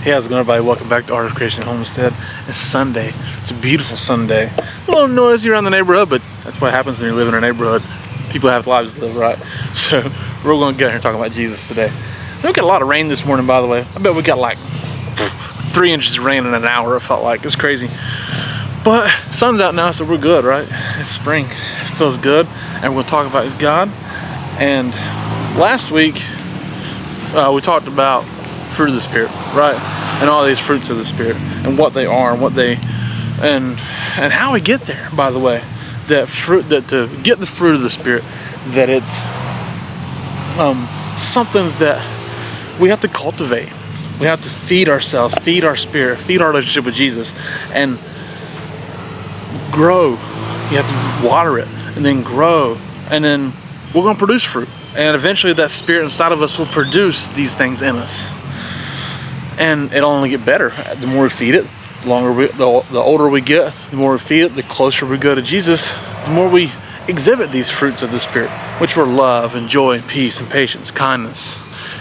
Hey, how's it going, everybody? Welcome back to Art of Creation Homestead. It's Sunday. It's a beautiful Sunday. A little noisy around the neighborhood, but that's what happens when you live in a neighborhood. People have lives to live, right? So we're going to get here and talk about Jesus today. We got a lot of rain this morning, by the way. I bet we got like 3 inches of rain in an hour, it felt like. It's crazy. But sun's out now, so we're good, right? It's spring. It feels good. And we're going to talk about God. And last week, we talked about fruit of the Spirit, right? And all these fruits of the Spirit and what they are and what they and how we get there, by the way. That fruit, that to get the fruit of the Spirit, that it's something that we have to cultivate. We have to feed ourselves, feed our spirit, feed our relationship with Jesus, and grow. You have to water it and then grow, and then we're going to produce fruit, and eventually that Spirit inside of us will produce these things in us. And it'll only get better the more we feed it. The older we get, the more we feed it, the closer we go to Jesus, the more we exhibit these fruits of the Spirit, which were love and joy and peace and patience, kindness,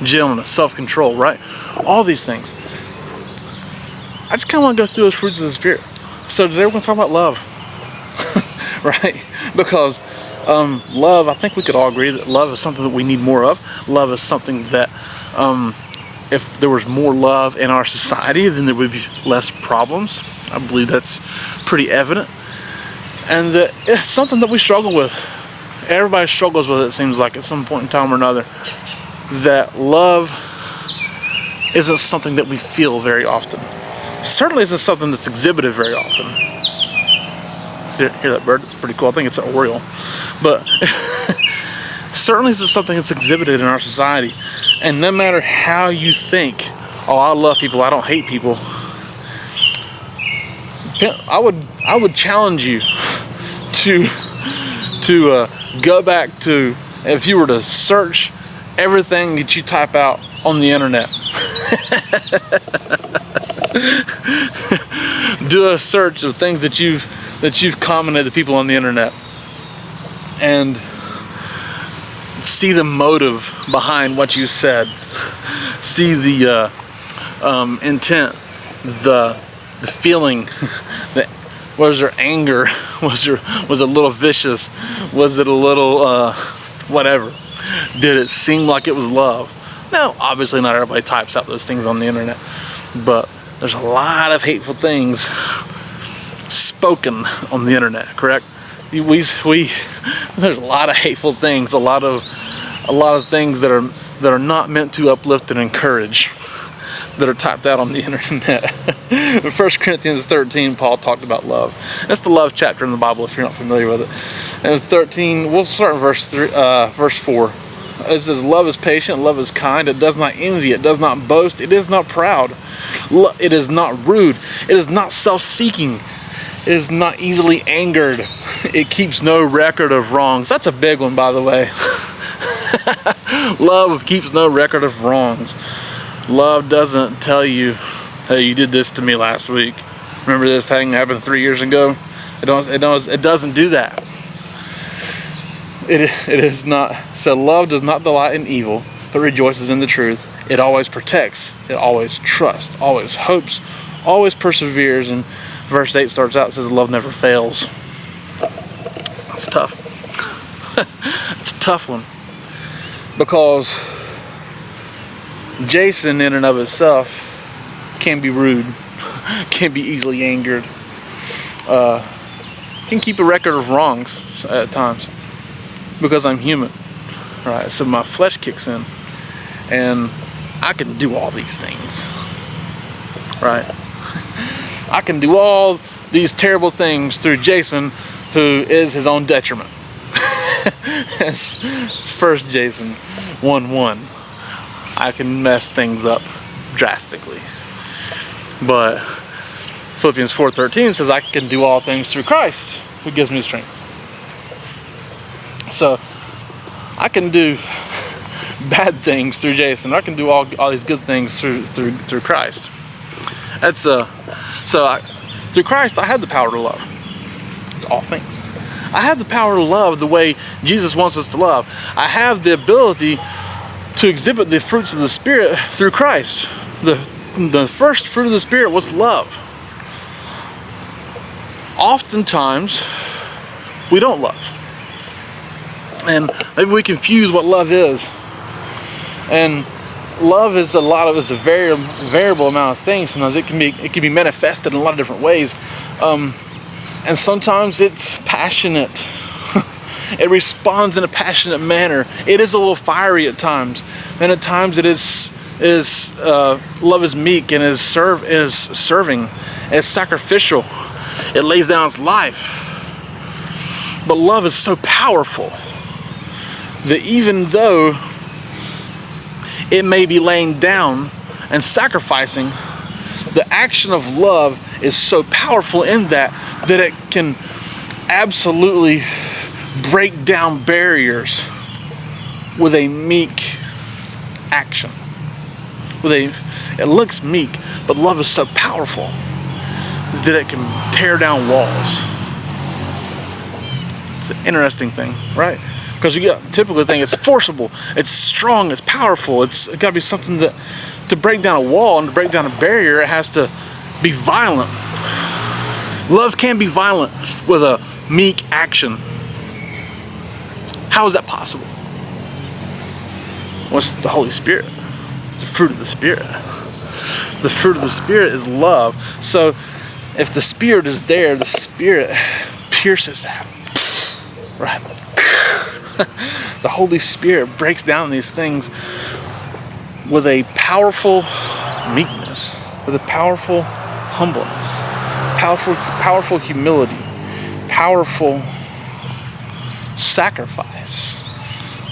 gentleness, self-control, right? All these things. I just kind of want to go through those fruits of the Spirit. So today we're going to talk about love, right? Because love, I think we could all agree that love is something that we need more of. Love is something that if there was more love in our society, then there would be less problems. I believe that's pretty evident. And that it's something that we struggle with. Everybody struggles with it, it seems like, at some point in time or another. That love isn't something that we feel very often. Certainly isn't something that's exhibited very often. See, hear that bird? It's pretty cool. I think it's an oriole. But certainly isn't something that's exhibited in our society. And no matter how you think, oh, I love people, I don't hate people, I would challenge you to go back to, if you were to search everything that you type out on the internet, do a search of things that you've commented to people on the internet, and see the motive behind what you said, see the intent, the feeling. Was there anger? Was it a little vicious? Was it a little whatever? Did it seem like it was love? No, obviously not everybody types out those things on the internet, but there's a lot of hateful things spoken on the internet, correct? There's a lot of hateful things, a lot of things that are not meant to uplift and encourage, that are typed out on the internet. In 1 Corinthians 13, Paul talked about love. That's the love chapter in the Bible, if you're not familiar with it. And 13, we'll start in verse 4. It says, love is patient, love is kind, it does not envy, it does not boast, it is not proud, it is not rude, it is not self-seeking, it is not easily angered, it keeps no record of wrongs. That's a big one, by the way. Love keeps no record of wrongs. Love doesn't tell you, hey, you did this to me last week. Remember this thing happened 3 years ago? It doesn't do that. It is not. So love does not delight in evil, but rejoices in the truth. It always protects. It always trusts. Always hopes. Always perseveres. And verse 8 starts out, it says love never fails. It's tough. It's a tough one. Because Jason in and of itself can be rude, can be easily angered, can keep a record of wrongs at times, because I'm human, right? So my flesh kicks in, and I can do all these things, right? I can do all these terrible things through Jason, who is his own detriment. It's 1 Jason 1:1. I can mess things up drastically. But Philippians 4:13 says I can do all things through Christ who gives me strength. So I can do bad things through Jason. I can do all these good things through Christ. That's through Christ I have the power to love. It's all things. I have the power to love the way Jesus wants us to love. I have the ability to exhibit the fruits of the Spirit through Christ. the first fruit of the Spirit was love. Oftentimes, we don't love. And maybe we confuse what love is. And love is a variable amount of things. Sometimes it can be manifested in a lot of different ways. And sometimes it's passionate. It responds in a passionate manner. It is a little fiery at times. And at times it is love is meek and is serving. It's sacrificial. It lays down its life. But love is so powerful that even though it may be laying down and sacrificing, the action of love is so powerful in that it can absolutely break down barriers with a meek action. It looks meek, but love is so powerful that it can tear down walls. It's an interesting thing, right? Because you typically think it's forcible, it's strong, it's powerful. It's got to be something that, to break down a wall and to break down a barrier, it has to be violent. Love can be violent with a meek action. How is that possible? Well, it's the Holy Spirit. It's the fruit of the Spirit. The fruit of the Spirit is love. So if the Spirit is there, the Spirit pierces that. Right? The Holy Spirit breaks down these things with a powerful meekness, with a powerful humbleness, powerful humility, powerful sacrifice.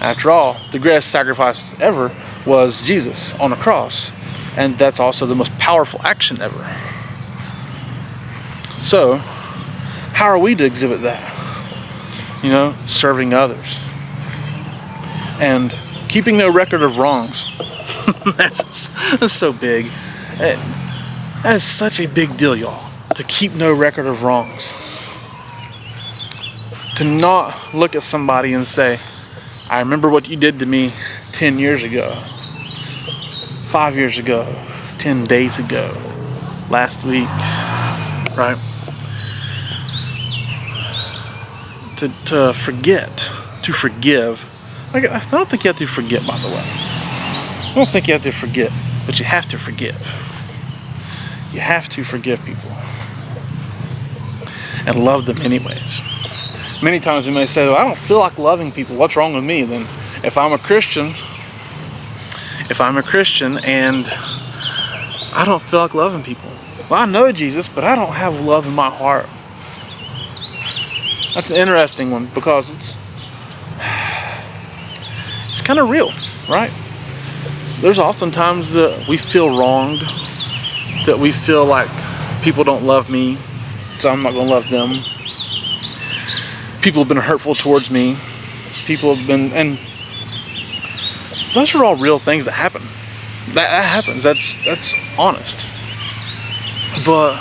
After all, the greatest sacrifice ever was Jesus on the cross, and that's also the most powerful action ever. So, how are we to exhibit that? Serving others and keeping no record of wrongs. That's so big. That is such a big deal, y'all, to keep no record of wrongs. To not look at somebody and say, I remember what you did to me 10 years ago, 5 years ago, 10 days ago, last week, right? To forget, to forgive. I don't think you have to forget, by the way. I don't think you have to forget, but you have to forgive. You have to forgive people and love them anyways. Many times we may say, well, I don't feel like loving people. What's wrong with me? Then if I'm a Christian and I don't feel like loving people. Well, I know Jesus, but I don't have love in my heart. That's an interesting one because it's kind of real, right? There's oftentimes that we feel wronged, that we feel like people don't love me, so I'm not going to love them. People have been hurtful towards me. People have been, and those are all real things that happen. That happens. That's honest. But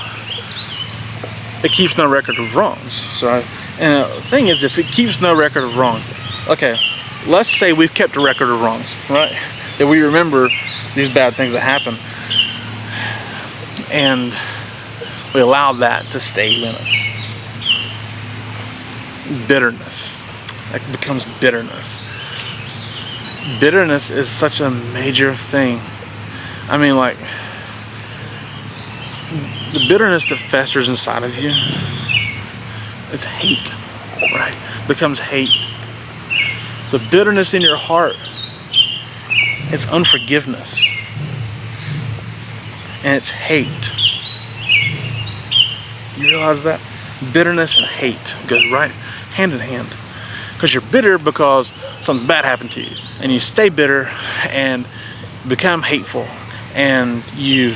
it keeps no record of wrongs. So, and the thing is, if it keeps no record of wrongs, okay, let's say we've kept a record of wrongs, right? That we remember these bad things that happen, and we allow that to stay in us. Bitterness. That becomes bitterness. Bitterness is such a major thing. I mean, like, the bitterness that festers inside of you, it's hate, right? Becomes hate. The bitterness in your heart, it's unforgiveness. And it's hate. You realize that? Bitterness and hate goes right hand in hand. Because you're bitter because something bad happened to you. And you stay bitter and become hateful. And you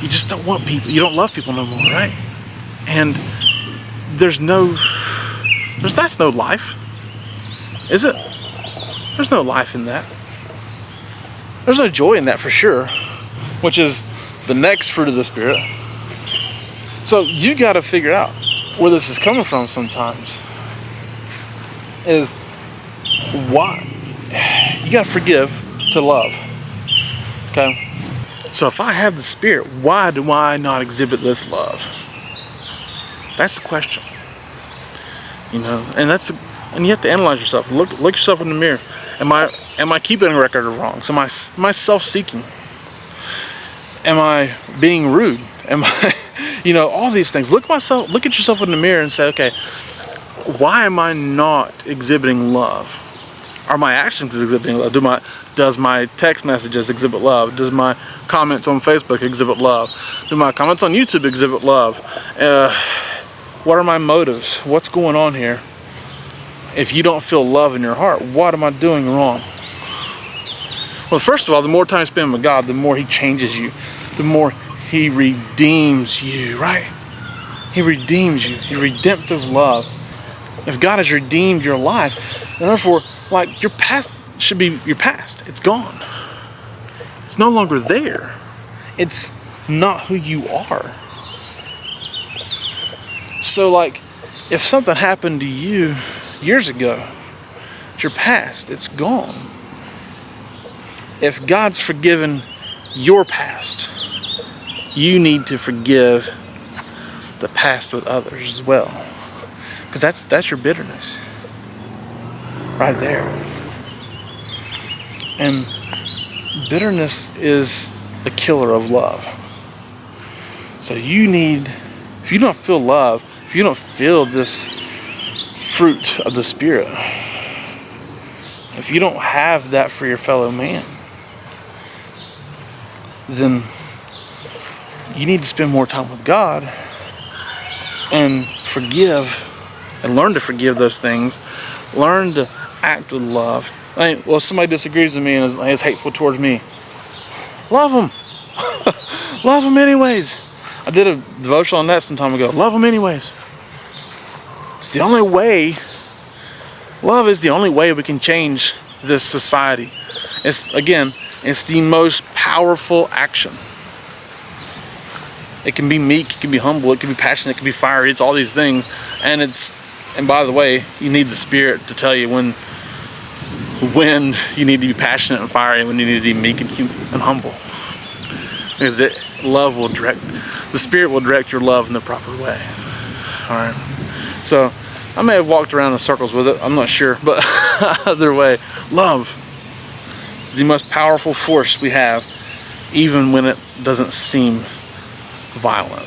just don't want people. You don't love people no more, right? And that's no life. Is it? There's no life in that. There's no joy in that for sure. Which is the next fruit of the Spirit. So you got to figure out where this is coming from sometimes. Is why you got to forgive to love. Okay? So if I have the Spirit, why do I not exhibit this love? That's the question. You know, and you have to analyze yourself. Look yourself in the mirror. Am I keeping a record of wrongs? Am I self-seeking? Am I being rude? Am I, all these things. Look at yourself in the mirror and say, okay, why am I not exhibiting love? Are my actions exhibiting love? Does my text messages exhibit love? Does my comments on Facebook exhibit love? Do my comments on YouTube exhibit love? What are my motives? What's going on here? If you don't feel love in your heart, what am I doing wrong? Well, first of all, the more time you spend with God, the more He changes you. The more He redeems you, right? He redeems you. His redemptive love. If God has redeemed your life, then therefore, like, your past should be your past. It's gone. It's no longer there. It's not who you are. So, like, if something happened to you years ago, it's your past. It's gone. If God's forgiven your past, you need to forgive the past with others as well. Because that's your bitterness. Right there. And bitterness is the killer of love. So if you don't feel love, if you don't feel this fruit of the Spirit, if you don't have that for your fellow man, then you need to spend more time with God and forgive and learn to forgive those things. Learn to act with love. If somebody disagrees with me and is hateful towards me, love them. Love them anyways. I did a devotional on that some time ago. Love them anyways. It's the only way. Love is the only way we can change this society. It's the most powerful action. It can be meek, it can be humble, it can be passionate, it can be fiery. It's all these things. And by the way, you need the Spirit to tell you when you need to be passionate and fiery and when you need to be meek and humble. Because the Spirit will direct your love in the proper way. Alright. So I may have walked around in circles with it, I'm not sure, but either way, love is the most powerful force we have, even when it doesn't seem violent.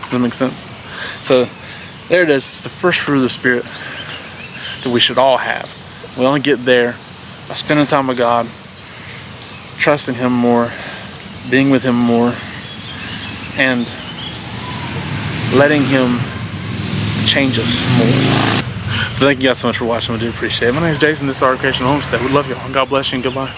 Does that make sense? So there it is. It's the first fruit of the Spirit that we should all have. We only get there by spending time with God, trusting Him more, being with Him more, and letting Him change us more. So thank you guys so much for watching. I do appreciate it. My name is Jason. This is Art Creation Homestead. We love y'all. God bless you and goodbye.